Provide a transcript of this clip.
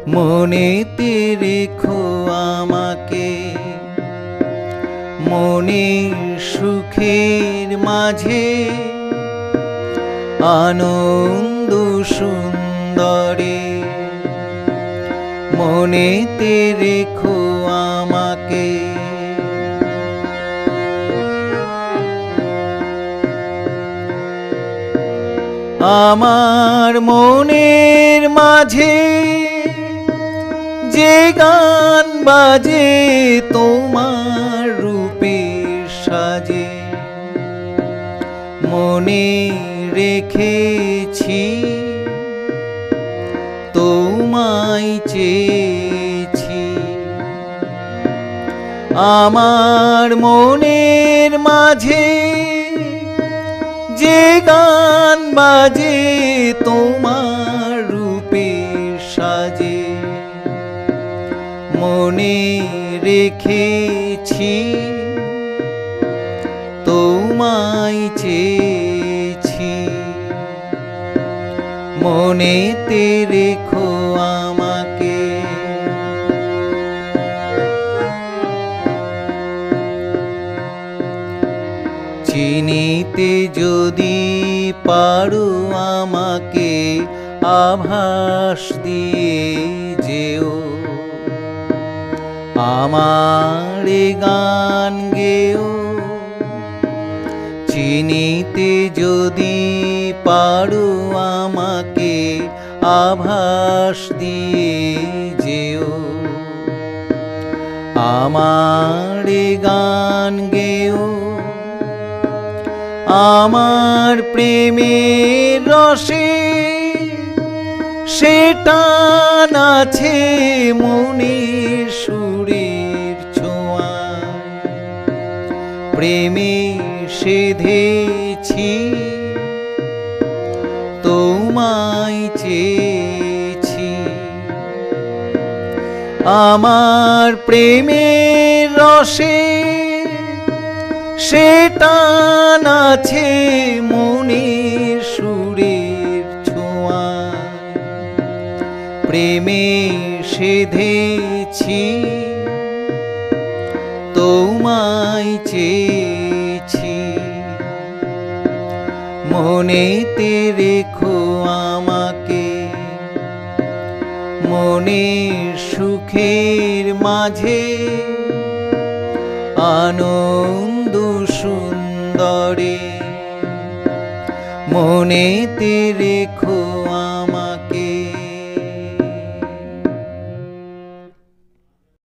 মনেতে রেখো আমাকে, মনের সুখের মাঝে আনন্দ সুন্দরে। মনেতে রেখো আমাকে। আমার মনের মাঝে যে গান বাজে তোমার রূপের সাজে, মনে রেখেছি তোমায় চেয়েছি। আমার মনের মাঝে যে গান বাজে তোমার রূপের সাজে, মনে রেখেছি তোমায় চেয়েছি। মনেতে রেখো আমাকে। চিনিতে যদি পারো আমাকে, আভাস দিয়ে যেও, আমার গান গেও। চিনিতে যদি পারো আমাকে, আভাস দিয়ে যেও, আমার গান গেও। আমার প্রেমের রসে সেটা আছে মনের সুরের ছোঁয়ায়, প্রেমে সেধেছি তোমায় চেয়েছি। আমার প্রেমের রসে সেটা আছে মনের সুরের ছোঁয়ায়, প্রেমে সেধেছি তোমায় চেয়েছি। মনেতে রেখো আমাকে, মনের সুখের মাঝে আনন্দ সুন্দরে। মনেতে রেখো